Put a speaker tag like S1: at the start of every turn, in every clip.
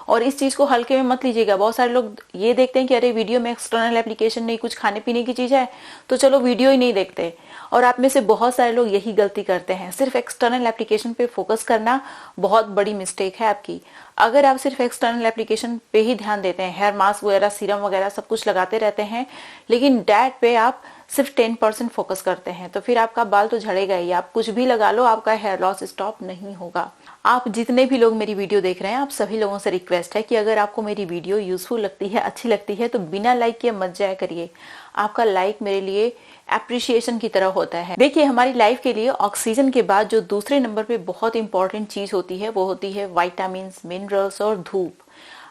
S1: और इस चीज को हल्के में मत लीजिएगा। बहुत सारे लोग ये देखते हैं कि अरे वीडियो में एक्सटर्नल एप्लीकेशन नहीं, कुछ खाने पीने की चीज है तो चलो वीडियो ही नहीं देखते। और आप में से बहुत सारे लोग यही गलती करते हैं, सिर्फ एक्सटर्नल एप्लीकेशन पे फोकस करना बहुत बड़ी मिस्टेक है आपकी। अगर आप सिर्फ एक्सटर्नल एप्लीकेशन पे ही ध्यान देते हैं, हेयर मास्क वगैरह, सीरम वगैरह सब कुछ लगाते रहते हैं, लेकिन डाइट पे आप सिर्फ 10% फोकस करते हैं, तो फिर आपका बाल तो झड़ेगा ही। आप कुछ भी लगा लो, आपका हेयर लॉस स्टॉप नहीं होगा। आप जितने भी लोग मेरी वीडियो देख रहे हैं, आप सभी लोगों से रिक्वेस्ट है कि अगर आपको मेरी वीडियो यूजफुल लगती है, अच्छी लगती है, तो बिना लाइक किए मत जाया करिए। आपका लाइक मेरे लिए एप्रिशिएशन की तरह होता है। देखिए, हमारी लाइफ के लिए ऑक्सीजन के बाद जो दूसरे नंबर पे बहुत इंपॉर्टेंट चीज होती है वो होती है विटामिन, मिनरल्स और धूप।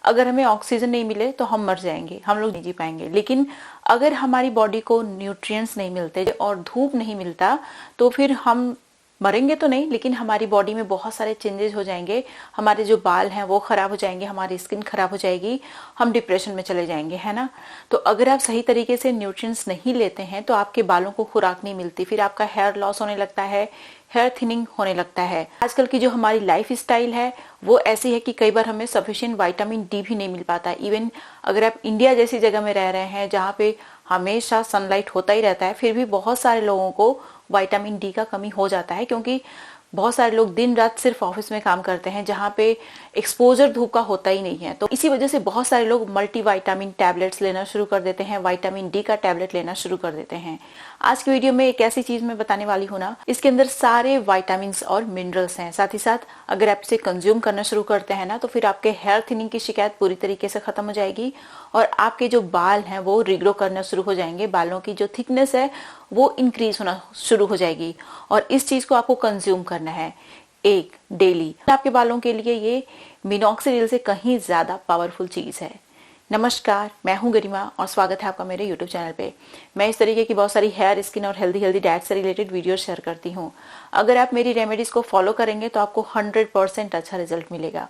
S1: अगर हमें ऑक्सीजन नहीं मिले तो हम मर जाएंगे, हम लोग नहीं जी पाएंगे। लेकिन अगर हमारी बॉडी को न्यूट्रिएंट्स नहीं मिलते और धूप नहीं मिलता तो फिर हम मरेंगे तो नहीं, लेकिन हमारी बॉडी में बहुत सारे चेंजेस हो जाएंगे। हमारे जो बाल हैं वो खराब हो जाएंगे, हमारी स्किन खराब हो जाएगी, हम डिप्रेशन में चले जाएंगे, है ना। तो अगर आप सही तरीके से न्यूट्रिएंट्स नहीं लेते हैं तो आपके बालों को खुराक नहीं मिलती, फिर आपका हेयर लॉस होने लगता है, हेयर थिनिंग होने लगता है। आजकल की जो हमारी लाइफ स्टाइल है वो ऐसी है कि कई बार हमें सफिशिएंट विटामिन डी भी नहीं मिल पाता। इवन अगर आप इंडिया जैसी जगह में रह रहे हैं जहाँ पे हमेशा सनलाइट होता ही रहता है, फिर भी बहुत सारे लोगों को विटामिन डी का कमी हो जाता है, क्योंकि बहुत सारे लोग दिन रात सिर्फ ऑफिस में काम करते हैं जहाँ पे एक्सपोजर धूप का होता ही नहीं है। तो इसी वजह से बहुत सारे लोग मल्टीविटामिन टैबलेट्स लेना शुरू कर देते हैं, विटामिन डी का टैबलेट लेना शुरू कर देते हैं। आज की वीडियो में एक ऐसी चीज मैं बताने वाली हूँ ना, इसके अंदर सारे विटामिन और मिनरल्स हैं। साथ ही साथ अगर आप इसे कंज्यूम करना शुरू करते हैं ना, तो फिर आपके हेयर थिनिंग की शिकायत पूरी तरीके से खत्म हो जाएगी और आपके जो बाल हैं वो रिग्रो करना शुरू हो जाएंगे। बालों की जो थिकनेस है वो इंक्रीज होना शुरू हो जाएगी। और इस चीज को आपको कंज्यूम करना है एक डेली। आपके बालों के लिए ये मिनॉक्सिडिल से कहीं ज्यादा पावरफुल चीज है। नमस्कार, मैं हूं गरिमा और स्वागत है आपका मेरे YouTube चैनल पे। मैं इस तरीके की बहुत सारी हेयर, स्किन और हेल्दी डाइट से रिलेटेड वीडियो शेयर करती हूं। अगर आप मेरी रेमेडीज को फॉलो करेंगे तो आपको 100% अच्छा रिजल्ट मिलेगा।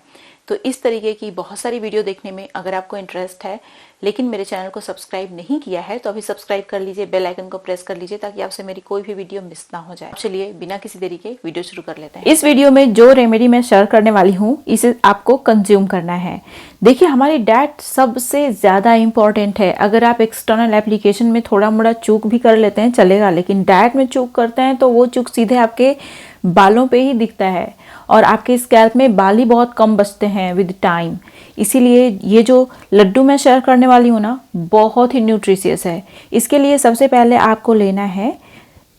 S1: तो इस तरीके की बहुत सारी वीडियो देखने में अगर आपको इंटरेस्ट है, लेकिन मेरे चैनल को सब्सक्राइब नहीं किया है, तो अभी सब्सक्राइब कर लीजिए, बेल आइकन को प्रेस कर लीजिए ताकि आपसे मेरी कोई भी वीडियो मिस ना हो जाए। चलिए बिना किसी देरी के वीडियो शुरू कर लेते हैं। इस वीडियो में जो रेमेडी मैं शेयर करने वाली हूँ, इसे आपको कंज्यूम करना है। देखिए, हमारी डाइट सबसे ज्यादा इंपॉर्टेंट है। अगर आप एक्सटर्नल एप्लीकेशन में थोड़ा मोड़ा चूक भी कर लेते हैं चलेगा, लेकिन डाइट में चूक करते हैं तो वो चूक सीधे आपके बालों पे ही दिखता है और आपके स्कैल्प में बाल ही बहुत कम बचते हैं विद टाइम। इसीलिए ये जो लड्डू मैं शेयर करने वाली हूँ ना, बहुत ही न्यूट्रिशियस है। इसके लिए सबसे पहले आपको लेना है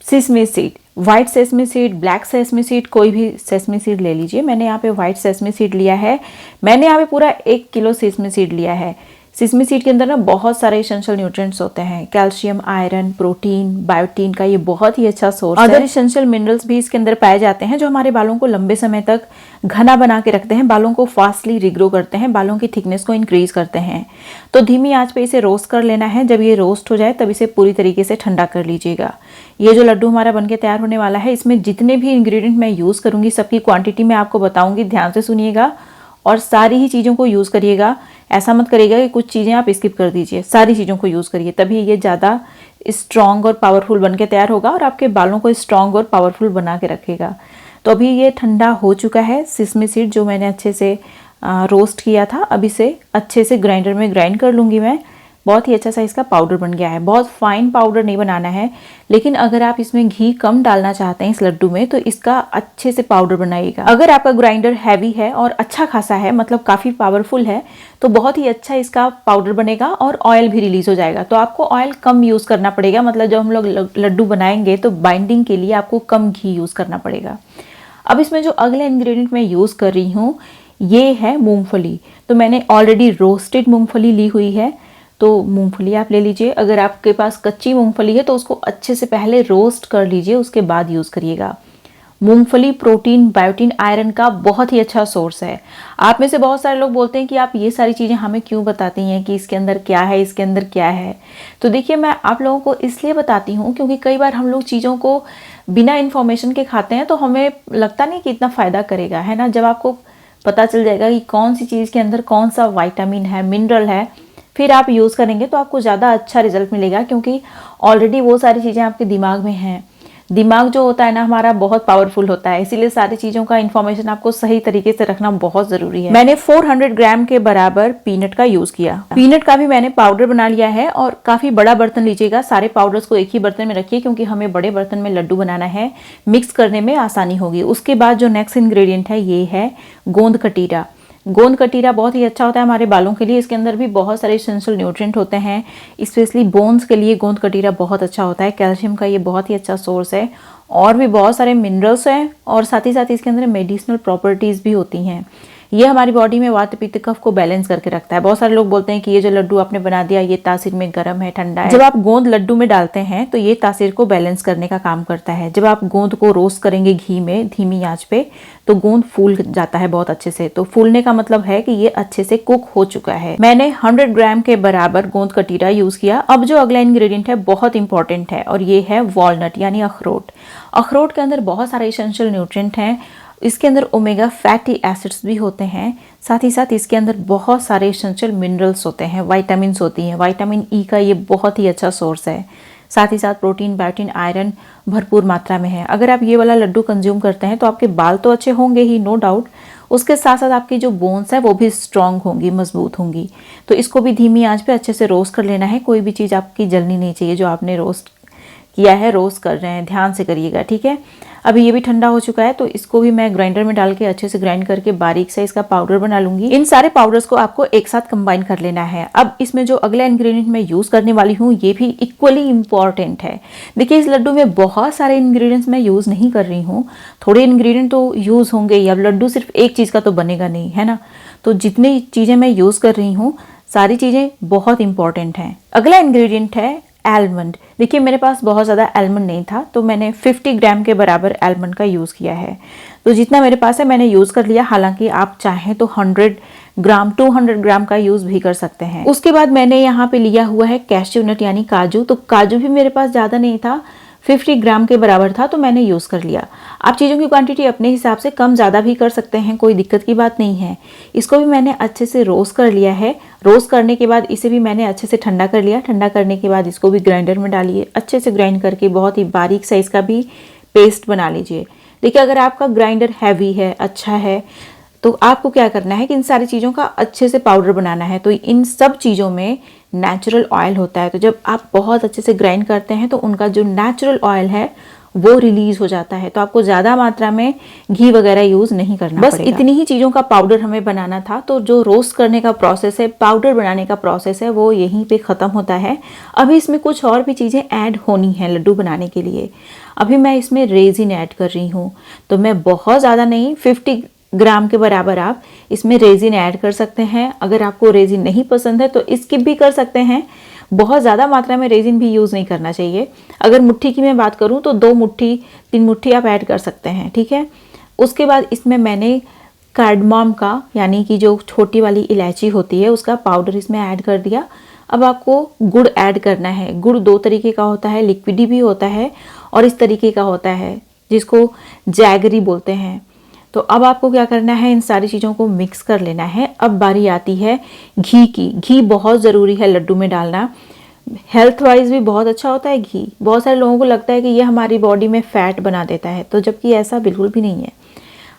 S1: sesame seed, white sesame seed, black sesame seed, कोई भी सेसमी सीड ले लीजिए। मैंने यहाँ पे व्हाइट सेसमी सीड लिया है। मैंने यहाँ पे पूरा 1 किलो सेसमी सीड लिया है। सेसमी सीड के अंदर ना बहुत सारे एसेंशियल न्यूट्रिएंट्स होते हैं, कैल्शियम, आयरन, प्रोटीन, बायोटीन का ये बहुत ही अच्छा सोर्स है। अदर एसेंशियल मिनरल्स भी इसके अंदर पाए जाते हैं जो हमारे बालों को लंबे समय तक घना बना के रखते हैं, बालों को फास्टली रिग्रो करते हैं, बालों की थिकनेस को इंक्रीज करते हैं। तो धीमी आंच पे इसे रोस्ट कर लेना है। जब ये रोस्ट हो जाए तब इसे पूरी तरीके से ठंडा कर लीजिएगा। ये जो लड्डू हमारा बनके तैयार होने वाला है, इसमें जितने भी इंग्रेडिएंट मैं यूज करूंगी सबकी क्वांटिटी मैं आपको बताऊंगी, ध्यान से सुनिएगा और सारी ही चीज़ों को यूज़ करिएगा। ऐसा मत करिएगा कि कुछ चीज़ें आप स्किप कर दीजिए, सारी चीज़ों को यूज़ करिए, तभी ये ज़्यादा स्ट्रॉन्ग और पावरफुल बन के तैयार होगा और आपके बालों को स्ट्रॉन्ग और पावरफुल बना के रखेगा। तो अभी ये ठंडा हो चुका है सेसमी सीड जो मैंने अच्छे से रोस्ट किया था। अब इसे अच्छे से ग्राइंडर में ग्राइंड कर लूँगी मैं। बहुत ही अच्छा सा इसका पाउडर बन गया है। बहुत फाइन पाउडर नहीं बनाना है, लेकिन अगर आप इसमें घी कम डालना चाहते हैं इस लड्डू में तो इसका अच्छे से पाउडर बनाइएगा। अगर आपका ग्राइंडर हैवी है और अच्छा खासा है, मतलब काफ़ी पावरफुल है, तो बहुत ही अच्छा इसका पाउडर बनेगा और ऑयल भी रिलीज हो जाएगा। तो आपको ऑयल कम यूज़ करना पड़ेगा, मतलब जब हम लोग लड्डू बनाएंगे तो बाइंडिंग के लिए आपको कम घी यूज़ करना पड़ेगा। अब इसमें जो अगले इंग्रेडिएंट मैं यूज़ कर रही हूँ ये है मूँगफली। तो मैंने ऑलरेडी रोस्टेड मूँगफली ली हुई है, तो मूंगफली आप ले लीजिए। अगर आपके पास कच्ची मूंगफली है तो उसको अच्छे से पहले रोस्ट कर लीजिए, उसके बाद यूज़ करिएगा। मूंगफली प्रोटीन, बायोटीन, आयरन का बहुत ही अच्छा सोर्स है। आप में से बहुत सारे लोग बोलते हैं कि आप ये सारी चीज़ें हमें क्यों बताती हैं कि इसके अंदर क्या है, इसके अंदर क्या है। तो देखिए, मैं आप लोगों को इसलिए बताती हूँ क्योंकि कई बार हम लोग चीज़ों को बिना इन्फॉर्मेशन के खाते हैं तो हमें लगता नहीं कि इतना फ़ायदा करेगा, है ना। जब आपको पता चल जाएगा कि कौन सी चीज़ के अंदर कौन सा विटामिन है, मिनरल है, फिर आप यूज़ करेंगे तो आपको ज़्यादा अच्छा रिजल्ट मिलेगा, क्योंकि ऑलरेडी वो सारी चीज़ें आपके दिमाग में हैं। दिमाग जो होता है ना हमारा बहुत पावरफुल होता है, इसीलिए सारी चीजों का इन्फॉर्मेशन आपको सही तरीके से रखना बहुत जरूरी है। मैंने 400 ग्राम के बराबर पीनट का यूज किया। पीनट का भी मैंने पाउडर बना लिया है और काफी बड़ा बर्तन लीजिएगा, सारे पाउडर्स को एक ही बर्तन में रखिए क्योंकि हमें बड़े बर्तन में लड्डू बनाना है, मिक्स करने में आसानी होगी। उसके बाद जो नेक्स्ट इंग्रेडिएंट है ये है गोंद कटीरा। गोंद कटीरा बहुत ही अच्छा होता है हमारे बालों के लिए, इसके अंदर भी बहुत सारे एसेंशियल न्यूट्रिएंट होते हैं, स्पेशली बोन्स के लिए गोंद कटीरा बहुत अच्छा होता है। कैल्शियम का ये बहुत ही अच्छा सोर्स है और भी बहुत सारे मिनरल्स हैं और साथ ही साथ इसके अंदर मेडिसिनल प्रॉपर्टीज भी होती हैं। ये हमारी बॉडी में वात पित्त कफ को बैलेंस करके रखता है। बहुत सारे लोग बोलते हैं कि ये जो लड्डू आपने बना दिया ये तासीर में गर्म है, ठंडा है। जब आप गोंद लड्डू में डालते हैं तो ये तासीर को बैलेंस करने का काम करता है। जब आप गोंद को रोस्ट करेंगे घी में धीमी आंच पे तो गोंद फूल जाता है बहुत अच्छे से। तो फूलने का मतलब है कि ये अच्छे से कुक हो चुका है। मैंने 100 ग्राम के बराबर गोंद कटीरा यूज किया। अब जो अगला इंग्रेडिएंट है बहुत इंपॉर्टेंट है और ये है वॉलनट यानी अखरोट। अखरोट के अंदर बहुत सारे एसेंशियल न्यूट्रिएंट हैं, इसके अंदर ओमेगा फैटी एसिड्स भी होते हैं, साथ ही साथ इसके अंदर बहुत सारे एसेंशियल मिनरल्स होते हैं, विटामिन्स होती हैं। विटामिन ई का ये बहुत ही अच्छा सोर्स है। साथ ही साथ प्रोटीन, बायोटिन, आयरन भरपूर मात्रा में है। अगर आप ये वाला लड्डू कंज्यूम करते हैं तो आपके बाल तो अच्छे होंगे ही, नो डाउट, उसके साथ साथ आपकी जो बोन्स है वो भी स्ट्रांग होंगी, मजबूत होंगी। तो इसको भी धीमी आंच पे अच्छे से रोस्ट कर लेना है। कोई भी चीज़ आपकी जलनी नहीं चाहिए जो आपने रोस्ट किया है, रोस्ट कर रहे हैं, ध्यान से करिएगा, ठीक है। अभी ये भी ठंडा हो चुका है तो इसको भी मैं ग्राइंडर में डाल के अच्छे से ग्राइंड करके बारीक से इसका पाउडर बना लूंगी। इन सारे पाउडर्स को आपको एक साथ कंबाइन कर लेना है। अब इसमें जो अगला इंग्रेडिएंट मैं यूज करने वाली हूँ ये भी इक्वली इंपॉर्टेंट है। देखिए इस लड्डू में बहुत सारे इंग्रेडिएंट्स मैं यूज नहीं कर रही हूँ, थोड़े इंग्रेडिएंट तो यूज होंगे ही। अब लड्डू सिर्फ एक चीज का तो बनेगा नहीं, है ना। तो जितनी चीजें मैं यूज कर रही हूँ सारी चीजें बहुत इंपॉर्टेंट हैं। अगला इंग्रेडिएंट है आलमंड। देखिए मेरे पास बहुत ज़्यादा आलमंड नहीं था तो मैंने 50 ग्राम के बराबर आलमंड का यूज़ किया है। तो जितना मेरे पास है मैंने यूज़ कर लिया। हालांकि आप चाहें तो 100 ग्राम 200 ग्राम का यूज़ भी कर सकते हैं। उसके बाद मैंने यहाँ पे लिया हुआ है कैश्यू नट यानी काजू। तो काजू भी मेरे पास ज़्यादा नहीं था, 50 ग्राम के बराबर था तो मैंने यूज़ कर लिया। आप चीज़ों की क्वांटिटी अपने हिसाब से कम ज़्यादा भी कर सकते हैं, कोई दिक्कत की बात नहीं है। इसको भी मैंने अच्छे से रोस्ट कर लिया है। रोस्ट करने के बाद इसे भी मैंने अच्छे से ठंडा कर लिया। ठंडा करने के बाद इसको भी ग्राइंडर में डालिए, अच्छे से ग्राइंड करके बहुत ही बारीक साइज का भी पेस्ट बना लीजिए। देखिए अगर आपका ग्राइंडर हैवी है, अच्छा है, तो आपको क्या करना है कि इन सारी चीज़ों का अच्छे से पाउडर बनाना है। तो इन सब चीज़ों में नेचुरल ऑयल होता है, तो जब आप बहुत अच्छे से ग्राइंड करते हैं तो उनका जो नेचुरल ऑयल है वो रिलीज हो जाता है। तो आपको ज़्यादा मात्रा में घी वगैरह यूज़ नहीं करना बस पड़ेगा। इतनी ही चीज़ों का पाउडर हमें बनाना था। तो जो रोस्ट करने का प्रोसेस है, पाउडर बनाने का प्रोसेस है, वो यहीं पे ख़त्म होता है। अभी इसमें कुछ और भी चीज़ें ऐड होनी है लड्डू बनाने के लिए। अभी मैं इसमें रेजिन ऐड कर रही हूँ। तो मैं बहुत ज़्यादा नहीं, 50 ग्राम के बराबर आप इसमें रेजिन ऐड कर सकते हैं। अगर आपको रेजिन नहीं पसंद है तो स्किप भी कर सकते हैं। बहुत ज़्यादा मात्रा में रेजिन भी यूज़ नहीं करना चाहिए। अगर मुट्ठी की मैं बात करूँ तो 2 मुट्ठी 3 मुट्ठी आप ऐड कर सकते हैं, ठीक है। उसके बाद इसमें मैंने कार्डमम का यानी कि जो छोटी वाली इलायची होती है उसका पाउडर इसमें ऐड कर दिया। अब आपको गुड़ ऐड करना है। गुड़ 2 तरीके का होता है, लिक्विडी भी होता है और इस तरीके का होता है जिसको जैगरी बोलते हैं। तो अब आपको क्या करना है, इन सारी चीज़ों को मिक्स कर लेना है। अब बारी आती है घी की। घी बहुत ज़रूरी है लड्डू में डालना, हेल्थ वाइज भी बहुत अच्छा होता है घी। बहुत सारे लोगों को लगता है कि ये हमारी बॉडी में फैट बना देता है, तो जबकि ऐसा बिल्कुल भी नहीं है।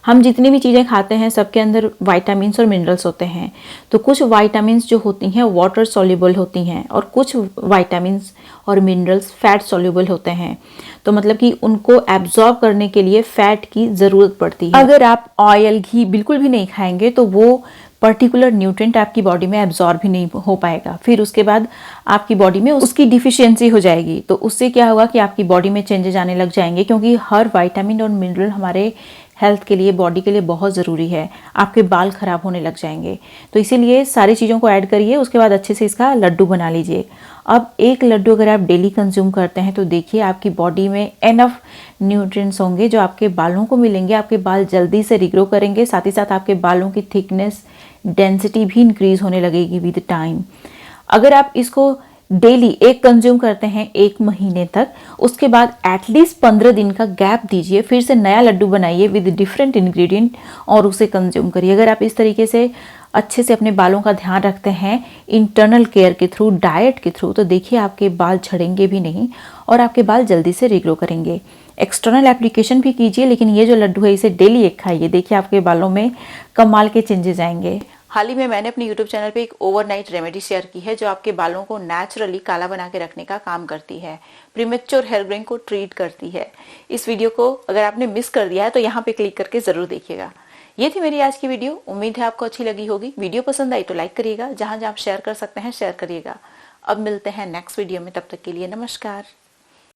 S1: हम जितनी भी चीज़ें खाते हैं सबके अंदर विटामिन्स और मिनरल्स होते हैं। तो कुछ विटामिन्स जो होती हैं वाटर सॉल्युबल होती हैं और कुछ विटामिन्स और मिनरल्स फैट सॉल्युबल होते हैं। तो मतलब कि उनको एब्जॉर्ब करने के लिए फैट की ज़रूरत पड़ती है। अगर आप ऑयल घी बिल्कुल भी नहीं खाएंगे तो वो पर्टिकुलर न्यूट्रिएंट आपकी बॉडी में एब्जॉर्ब ही नहीं हो पाएगा। फिर उसके बाद आपकी बॉडी में उसकी डिफिशियंसी हो जाएगी। तो उससे क्या होगा कि आपकी बॉडी में चेंजेस आने लग जाएंगे, क्योंकि हर विटामिन और मिनरल हमारे हेल्थ के लिए, बॉडी के लिए बहुत ज़रूरी है। आपके बाल खराब होने लग जाएंगे। तो इसीलिए सारी चीज़ों को ऐड करिए, उसके बाद अच्छे से इसका लड्डू बना लीजिए। अब एक लड्डू अगर आप डेली कंज्यूम करते हैं तो देखिए आपकी बॉडी में एनफ न्यूट्रिएंट्स होंगे जो आपके बालों को मिलेंगे। आपके बाल जल्दी से रिग्रो करेंगे, साथ ही साथ आपके बालों की थिकनेस, डेंसिटी भी इंक्रीज होने लगेगी विद टाइम। अगर आप इसको डेली एक कंज्यूम करते हैं 1 महीने तक, उसके बाद एटलीस्ट 15 दिन का गैप दीजिए, फिर से नया लड्डू बनाइए विद डिफरेंट इंग्रेडिएंट और उसे कंज्यूम करिए। अगर आप इस तरीके से अच्छे से अपने बालों का ध्यान रखते हैं इंटरनल केयर के थ्रू, डाइट के थ्रू, तो देखिए आपके बाल झड़ेंगे भी नहीं और आपके बाल जल्दी से रिग्रो करेंगे। एक्सटर्नल एप्लीकेशन भी कीजिए, लेकिन ये जो लड्डू है इसे डेली एक खाइए, देखिए आपके बालों में कमाल के चेंजेस आएंगे। हाल ही में मैंने अपने YouTube चैनल पे एक ओवरनाइट रेमेडी शेयर की है जो आपके बालों को नेचुरली काला बना के रखने का काम करती है, प्रीमेच्योर हेयर ग्रोइंग को ट्रीट करती है। इस वीडियो को अगर आपने मिस कर दिया है तो यहाँ पे क्लिक करके जरूर देखिएगा। ये थी मेरी आज की वीडियो, उम्मीद है आपको अच्छी लगी होगी। वीडियो पसंद आई तो लाइक करिएगा, जहां जहां आप शेयर कर सकते हैं शेयर करिएगा। अब मिलते हैं नेक्स्ट वीडियो में, तब तक के लिए नमस्कार।